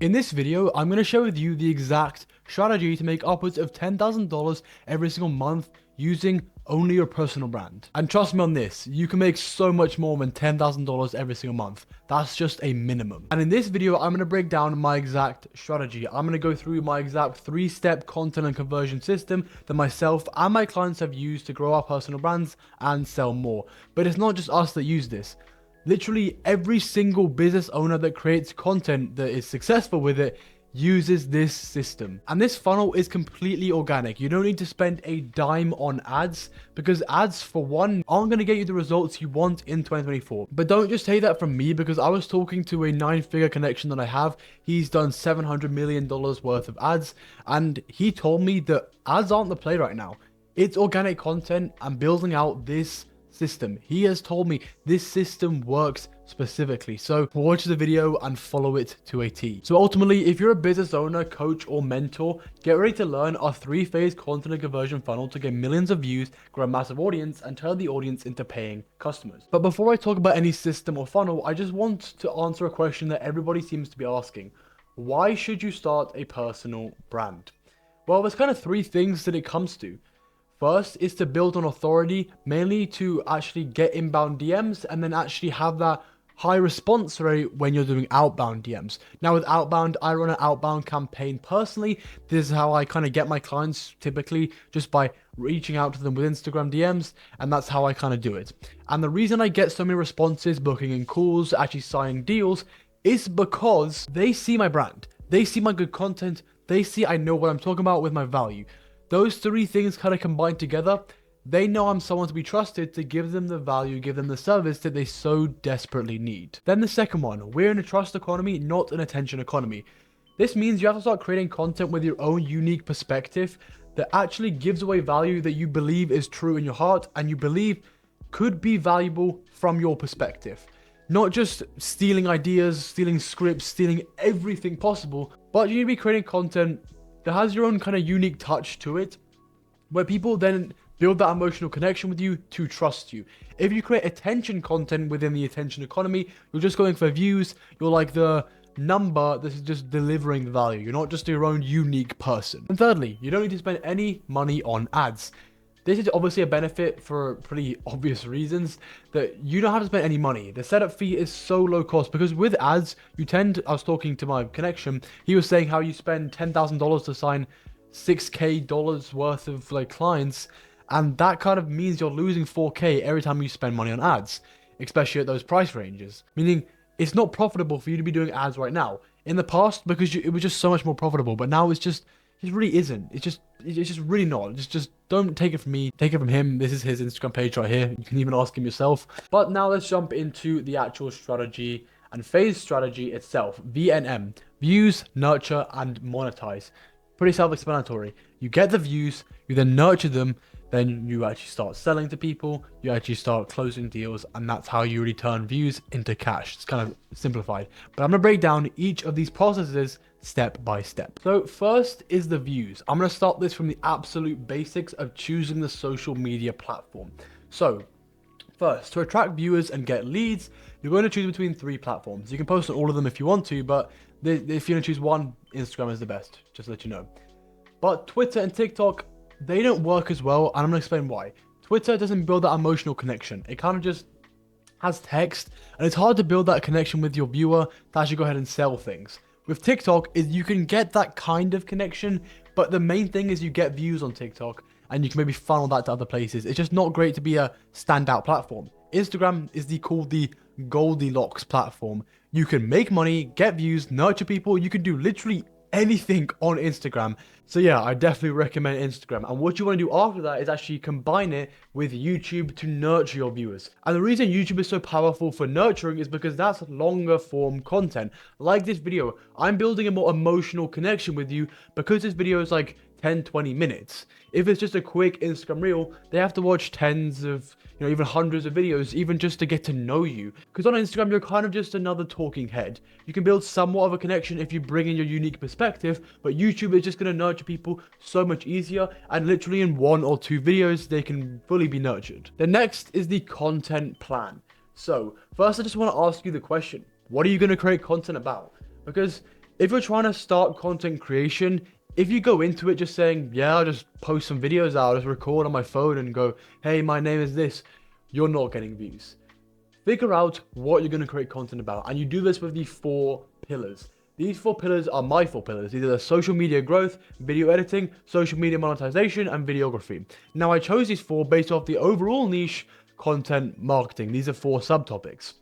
In this video, I'm going to share with you the exact strategy to make upwards of $10,000 every single month using only your personal brand. And trust me on this, you can make so much more than $10,000 every single month. That's just a minimum. And in this video, I'm going to break down my exact strategy. I'm going to go through my exact 3-step content and conversion system that myself and my clients have used to grow our personal brands and sell more. But it's not just us that use this. Literally every single business owner that creates content that is successful with it uses this system. And this funnel is completely organic. You don't need to spend a dime on ads because ads, for one, aren't going to get you the results you want in 2024. But don't just take that from me, because I was talking to a 9-figure connection that I have. He's done $700 million worth of ads, and he told me that ads aren't the play right now. It's organic content and building out this system. He has told me this system works specifically. So watch the video and follow it to a T. So ultimately, if you're a business owner, coach, or mentor, get ready to learn our 3-phase content and conversion funnel to get millions of views, grow a massive audience, and turn the audience into paying customers. But before I talk about any system or funnel, I just want to answer a question that everybody seems to be asking. Why should you start a personal brand? Well, there's kind of 3 things that it comes to. First is to build on authority, mainly to actually get inbound DMs and then actually have that high response rate when you're doing outbound DMs. Now with outbound, I run an outbound campaign personally. This is how I kind of get my clients, typically just by reaching out to them with Instagram DMs, and that's how I kind of do it. And the reason I get so many responses, booking in calls, actually signing deals, is because they see my brand. They see my good content. They see I know what I'm talking about with my value. Those 3 things kind of combined together, they know I'm someone to be trusted to give them the value, give them the service that they so desperately need. Then the second one, we're in a trust economy, not an attention economy. This means you have to start creating content with your own unique perspective that actually gives away value that you believe is true in your heart and you believe could be valuable from your perspective. Not just stealing ideas, stealing scripts, stealing everything possible, but you need to be creating content that has your own kind of unique touch to it, where people then build that emotional connection with you to trust you. If you create attention content within the attention economy, you're just going for views, you're like the number that is just delivering the value. You're not just your own unique person. And thirdly, you don't need to spend any money on ads. This is obviously a benefit for pretty obvious reasons, that you don't have to spend any money. The setup fee is so low cost because with ads, I was talking to my connection, he was saying how you spend $10,000 to sign $6K worth of like clients, and that kind of means you're losing $4K every time you spend money on ads, especially at those price ranges. Meaning it's not profitable for you to be doing ads right now. In the past, because it was just so much more profitable, but now it really isn't. It's just really not. Just don't take it from me. Take it from him. This is his Instagram page right here. You can even ask him yourself. But now let's jump into the actual strategy and phase strategy itself. VNM. Views, nurture, and monetize. Pretty self-explanatory. You get the views, you then nurture them, then you actually start selling to people, you actually start closing deals, and that's how you really turn views into cash. It's kind of simplified. But I'm going to break down each of these processes step by step. So first is the views. I'm going to start this from the absolute basics of choosing the social media platform. So first, to attract viewers and get leads, you're going to choose between 3 platforms. You can post on all of them if you want to, but if you're going to choose one, Instagram is the best, just to let you know. But Twitter and TikTok, they don't work as well, and I'm going to explain why. Twitter doesn't build that emotional connection. It kind of just has text, and it's hard to build that connection with your viewer to actually go ahead and sell things. With TikTok, you can get that kind of connection, but the main thing is you get views on TikTok, and you can maybe funnel that to other places. It's just not great to be a standout platform. Instagram is called the Goldilocks platform. You can make money, get views, nurture people. You can do literally anything on Instagram. So yeah, I definitely recommend Instagram. And what you want to do after that is actually combine it with YouTube to nurture your viewers. And the reason YouTube is so powerful for nurturing is because that's longer form content. Like this video, I'm building a more emotional connection with you because this video is like 10-20 minutes. If it's just a quick Instagram reel, they have to watch tens of, even hundreds of videos, even just to get to know you. Because on Instagram, you're kind of just another talking head. You can build somewhat of a connection if you bring in your unique perspective, but YouTube is just going to nurture people so much easier, and literally in 1 or 2 videos, they can fully be nurtured. The next is the content plan. So first, I just want to ask you the question, what are you going to create content about? Because If you're trying to start content creation, if you go into it just saying, yeah, I'll just post some videos out, I'll just record on my phone and go, hey, my name is this, you're not getting views. Figure out what you're going to create content about, and you do this with the 4 pillars. These 4 pillars are my 4 pillars. These are the social media growth, video editing, social media monetization, and videography. Now, I chose these 4 based off the overall niche, content marketing. These are 4 subtopics.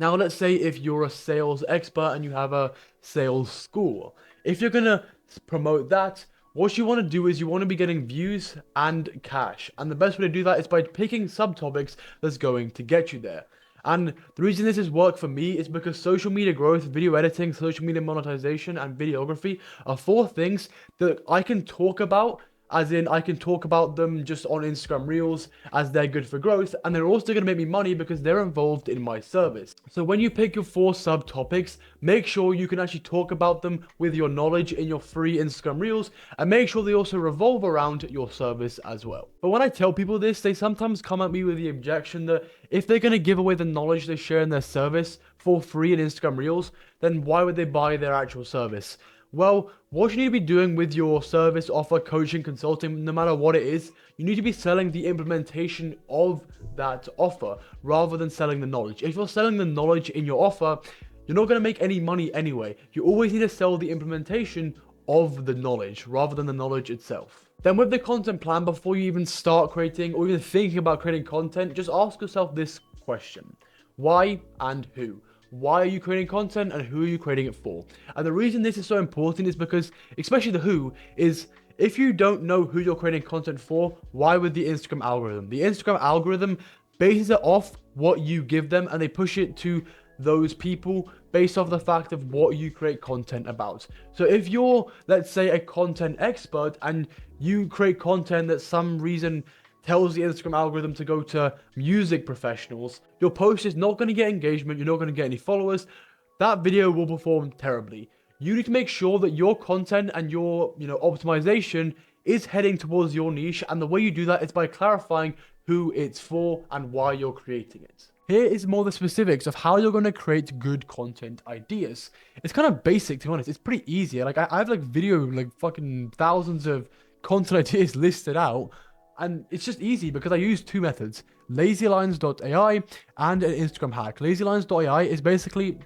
Now, let's say if you're a sales expert and you have a sales school. If you're going to promote that, what you want to do is you want to be getting views and cash. And the best way to do that is by picking subtopics that's going to get you there. And the reason this has worked for me is because social media growth, video editing, social media monetization, and videography are 4 things that I can talk about. As in, I can talk about them just on Instagram Reels as they're good for growth, and they're also going to make me money because they're involved in my service. So when you pick your 4 subtopics, make sure you can actually talk about them with your knowledge in your free Instagram Reels, and make sure they also revolve around your service as well. But when I tell people this, they sometimes come at me with the objection that if they're going to give away the knowledge they share in their service for free in Instagram Reels, then why would they buy their actual service? Well, what you need to be doing with your service, offer, coaching, consulting, no matter what it is, you need to be selling the implementation of that offer rather than selling the knowledge. If you're selling the knowledge in your offer, you're not going to make any money anyway. You always need to sell the implementation of the knowledge rather than the knowledge itself. Then with the content plan, before you even start creating or even thinking about creating content, just ask yourself this question: why and who? Why are you creating content and who are you creating it for? And the reason this is so important is because, especially the who, is if you don't know who you're creating content for, why would the Instagram algorithm? The Instagram algorithm bases it off what you give them, and they push it to those people based off the fact of what you create content about. So if you're, let's say, a content expert and you create content that some reason tells the Instagram algorithm to go to music professionals, your post is not going to get engagement, you're not going to get any followers, that video will perform terribly. You need to make sure that your content and your, optimization is heading towards your niche, and the way you do that is by clarifying who it's for and why you're creating it. Here is more the specifics of how you're going to create good content ideas. It's kind of basic, to be honest. It's pretty easy. I have fucking thousands of content ideas listed out. And it's just easy because I use 2 methods, lazylines.ai and an Instagram hack. Lazylines.ai is basically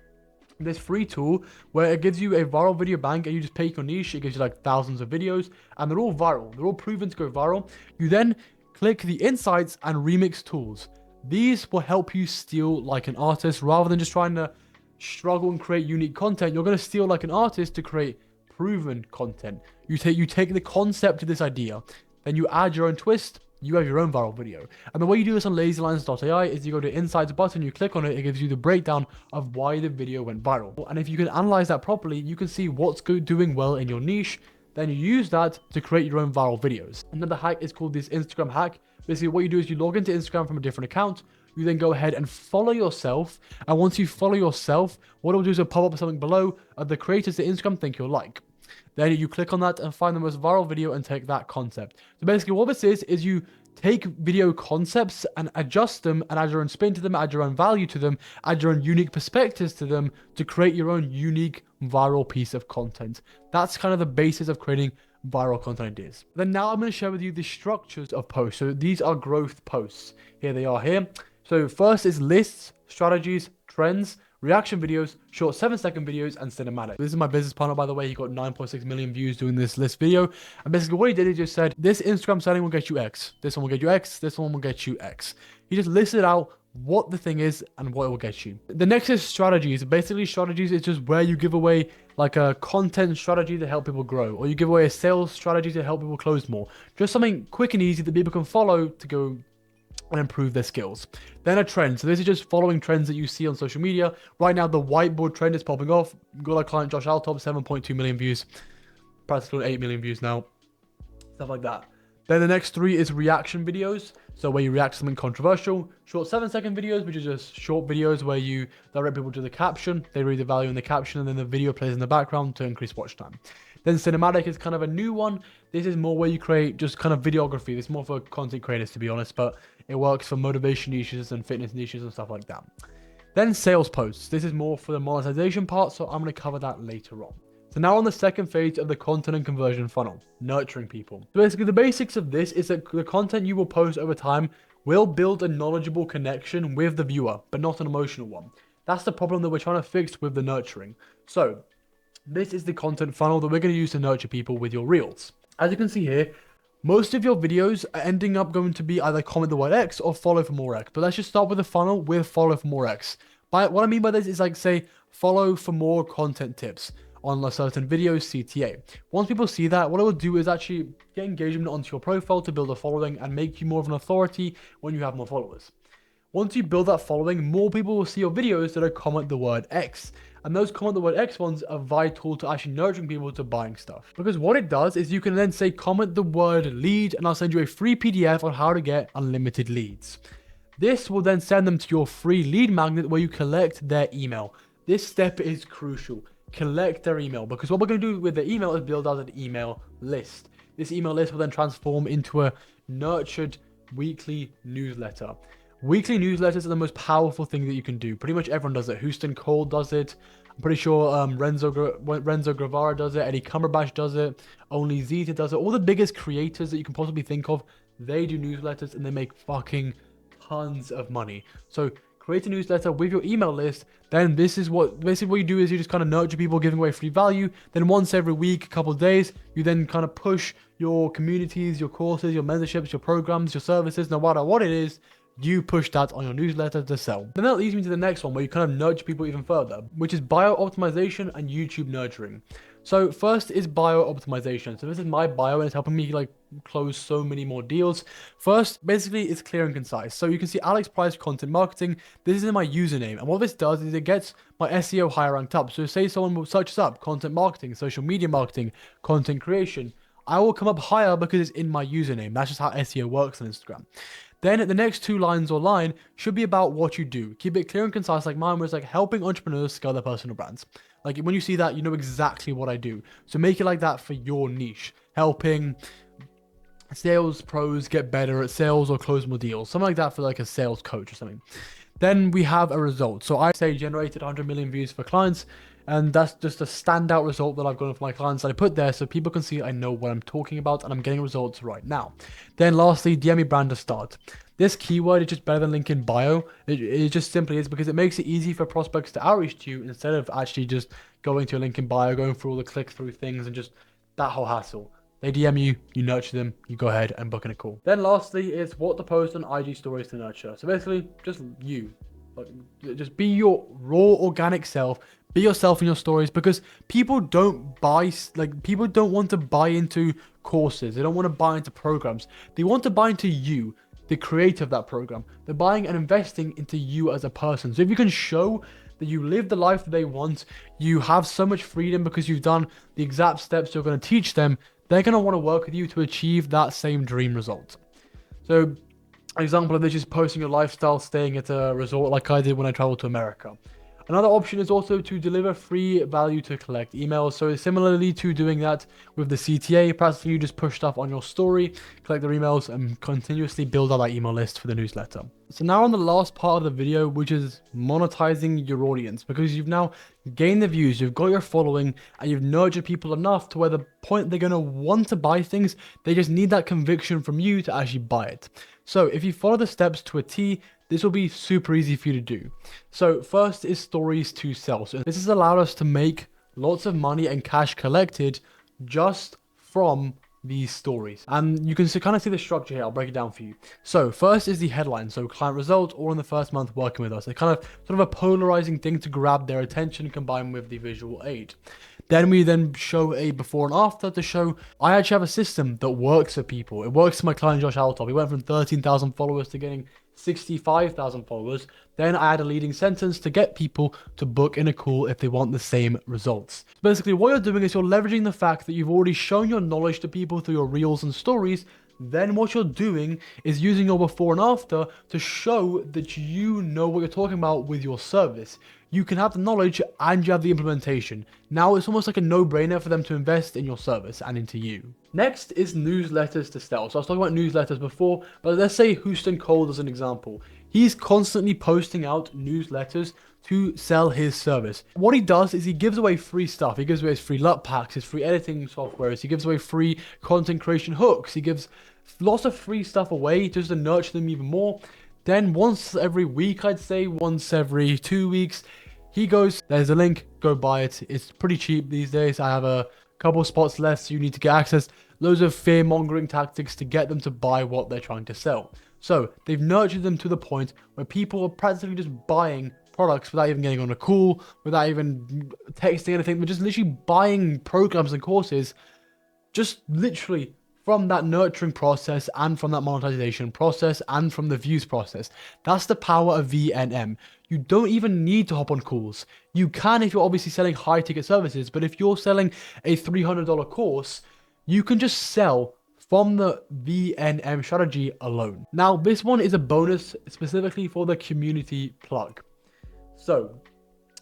this free tool where it gives you a viral video bank, and you just pick your niche. It gives you thousands of videos, and they're all viral. They're all proven to go viral. You then click the insights and remix tools. These will help you steal like an artist rather than just trying to struggle and create unique content. You're going to steal like an artist to create proven content. You take the concept of this idea, then you add your own twist, you have your own viral video. And the way you do this on lazylines.ai is you go to Insights button, you click on it, it gives you the breakdown of why the video went viral. And if you can analyze that properly, you can see what's doing well in your niche, then you use that to create your own viral videos. Another hack is called this Instagram hack. Basically, what you do is you log into Instagram from a different account, you then go ahead and follow yourself, and once you follow yourself, what it will do is it'll pop up something below of the creators that Instagram think you'll like. Then you click on that and find the most viral video and take that concept. So basically what this is you take video concepts and adjust them and add your own spin to them, add your own value to them, add your own unique perspectives to them to create your own unique viral piece of content. That's kind of the basis of creating viral content ideas. Then now I'm going to share with you the structures of posts. So these are growth posts. Here they are here. So first is lists, strategies, trends, reaction videos, short 7-second videos, and cinematic. This is my business partner, by the way. He got 9.6 million views doing this list video. And basically what he did, he just said, this Instagram setting will get you X. This one will get you X. This one will get you X. He just listed out what the thing is and what it will get you. The next is strategies. Basically strategies is just where you give away like a content strategy to help people grow, or you give away a sales strategy to help people close more. Just something quick and easy that people can follow to go and improve their skills. Then a trend. So this is just following trends that you see on social media. Right now, the whiteboard trend is popping off. We've got our client Josh Altop, 7.2 million views, practically 8 million views now. Stuff like that. Then the next 3 is reaction videos. So where you react to something controversial. Short 7-second videos, which are just short videos where you direct people to the caption. They read the value in the caption, and then the video plays in the background to increase watch time. Then cinematic is kind of a new one. This is more where you create just kind of videography. It's more for content creators, to be honest, but it works for motivation niches and fitness niches and stuff like that. Then sales posts. This is more for the monetization part, so I'm going to cover that later on. So now on the second phase of the content and conversion funnel, nurturing people. So basically the basics of this is that the content you will post over time will build a knowledgeable connection with the viewer, but not an emotional one. That's the problem that we're trying to fix with the nurturing. So this is the content funnel that we're going to use to nurture people with your reels. As you can see here, most of your videos are ending up going to be either comment the word X or follow for more X. But let's just start with the funnel with follow for more X. What I mean by this is like, say, follow for more content tips on a certain video CTA. Once people see that, what it will do is actually get engagement onto your profile to build a following and make you more of an authority when you have more followers. Once you build that following, more people will see your videos that are comment the word X. And those comment the word X ones are vital to actually nurturing people to buying stuff. Because what it does is you can then say comment the word lead and I'll send you a free PDF on how to get unlimited leads. This will then send them to your free lead magnet where you collect their email. This step is crucial. Collect their email, because what we're going to do with the email is build out an email list. This email list will then transform into a nurtured weekly newsletter. Weekly newsletters are the most powerful thing that you can do. Pretty much everyone does it. Houston Cole does it. I'm pretty sure Renzo Guevara does it. Eddie Cumberbatch does it. Only Zeta does it. All the biggest creators that you can possibly think of, they do newsletters and they make fucking tons of money. So create a newsletter with your email list. Then this is what you do is you just kind of nurture people, giving away free value. Then once every week, a couple of days, you then kind of push your communities, your courses, your mentorships, your programs, your services, no matter what it is, you push that on your newsletter to sell. Then that leads me to the next one where you kind of nurture people even further, which is bio optimization and YouTube nurturing. So first is bio optimization. So this is my bio and it's helping me like close so many more deals. First, basically it's clear and concise. So you can see Alex Price Content Marketing. This is in my username. And what this does is it gets my SEO higher ranked up. So say someone searches up content marketing, social media marketing, content creation, I will come up higher because it's in my username. That's just how SEO works on Instagram. Then the next two lines or line should be about what you do. Keep it clear and concise like mine, where it's like helping entrepreneurs scale their personal brands. Like when you see that, you know exactly what I do. So make it like that for your niche. Helping sales pros get better at sales or close more deals. Something like that for like a sales coach or something. Then we have a result. So I say generated 100 million views for clients. And that's just a standout result that I've gotten for my clients that I put there so people can see I know what I'm talking about and I'm getting results right now. Then lastly, DM me brand to start. This keyword is just better than link in bio. It just simply is because it makes it easy for prospects to outreach to you instead of actually just going to a link in bio, going through all the click through things and just that whole hassle. They DM you, you nurture them, you go ahead and book in a call. Then lastly is what to post on IG stories to nurture. So basically just you. Just be your raw organic self. Be yourself in your stories, because people don't want to buy into courses. They don't want to buy into programs. They want to buy into you, the creator of that program. They're buying and investing into you as a person. So if you can show that you live the life that they want, you have so much freedom because you've done the exact steps you're going to teach them, they're going to want to work with you to achieve that same dream result. So an example of this is posting your lifestyle, staying at a resort like I did when I traveled to America. Another option is also to deliver free value to collect emails. So similarly to doing that with the CTA, perhaps you just push stuff on your story, collect their emails, and continuously build out that email list for the newsletter. So now on the last part of the video, which is monetizing your audience, because you've now gained the views, you've got your following, and you've nurtured people enough to where the point they're going to want to buy things, they just need that conviction from you to actually buy it. So if you follow the steps to a T, this will be super easy for you to do. So first is stories to sell. So this has allowed us to make lots of money and cash collected just from these stories. And you can kind of see the structure here. I'll break it down for you. So first is the headline. So client result, all in the first month working with us. They're kind of sort of a polarizing thing to grab their attention combined with the visual aid. Then we show a before and after to show I actually have a system that works for people. It works for my client Josh Altop. He went from 13,000 followers to getting 65,000 followers. Then I add a leading sentence to get people to book in a call if they want the same results. So basically what you're doing is you're leveraging the fact that you've already shown your knowledge to people through your reels and stories. Then what you're doing is using your before and after to show that you know what you're talking about with your service. You can have the knowledge and you have the implementation. Now it's almost like a no-brainer for them to invest in your service and into you. Next is newsletters to sell. So I was talking about newsletters before, but let's say Houston Cole as an example. He's constantly posting out newsletters to sell his service. What he does is he gives away free stuff. He gives away his free LUT packs, his free editing softwares. He gives away free content creation hooks. He gives lots of free stuff away just to nurture them even more. Then once every week, I'd say, once every 2 weeks, he goes, there's a link, go buy it. It's pretty cheap these days. I have a couple spots left, so you need to get access. Loads of fear-mongering tactics to get them to buy what they're trying to sell. So they've nurtured them to the point where people are practically just buying products without even getting on a call, without even texting anything. They're just literally buying programs and courses, just literally from that nurturing process and from that monetization process and from the views process. That's the power of VNM. You don't even need to hop on calls. You can if you're obviously selling high ticket services, but if you're selling a $300 course, you can just sell from the VNM strategy alone. Now, this one is a bonus specifically for the community plug. So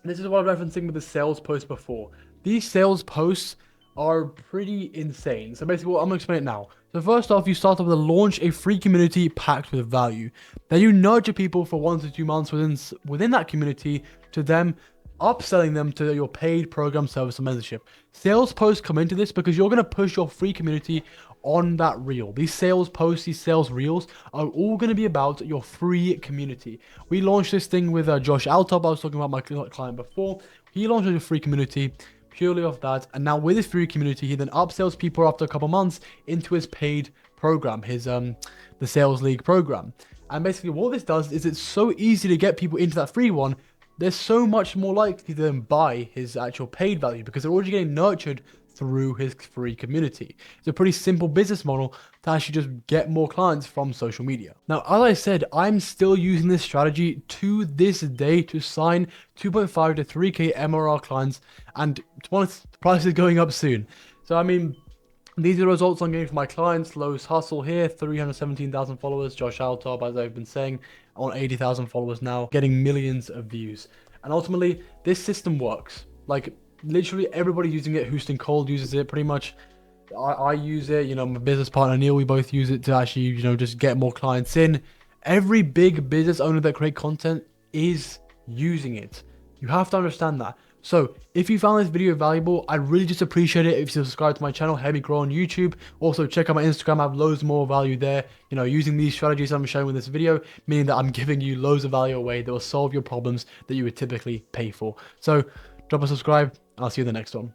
this is what I'm referencing with the sales post before. These sales posts are pretty insane. So basically what I'm gonna explain it now. So first off, you start off with launch a free community packed with value. Then you nurture people for 1 to 2 months within that community to them upselling them to your paid program, service, and mentorship. Sales posts come into this because you're going to push your free community on that reel. These sales posts, these sales reels are all going to be about your free community. We launched this thing with Josh Altop. I was talking about my client before. He launched a free community purely off that, and now with his free community, he then upsells people after a couple months into his paid program, his the Sales League program. And basically what this does is it's so easy to get people into that free one. They're so much more likely to then buy his actual paid value because they're already getting nurtured through his free community. It's a pretty simple business model to actually just get more clients from social media. Now, as I said, I'm still using this strategy to this day to sign 2.5 to 3K MRR clients, and to be honest, the price is going up soon. So I mean, these are the results I'm getting from my clients. Lowe's Hustle here, 317,000 followers. Josh Altop, as I've been saying, on 80,000 followers now, getting millions of views. And ultimately, this system works. Like, literally everybody's using it. Houston Cold uses it pretty much. I use it. You know, my business partner Neil, we both use it to actually, you know, just get more clients in. Every big business owner that create content is using it. You have to understand that. So if you found this video valuable, I'd really just appreciate it if you subscribe to my channel, help me grow on YouTube. Also check out my Instagram, I have loads more value there, you know, using these strategies I'm showing with this video, meaning that I'm giving you loads of value away that will solve your problems that you would typically pay for. So drop a subscribe, I'll see you in the next one.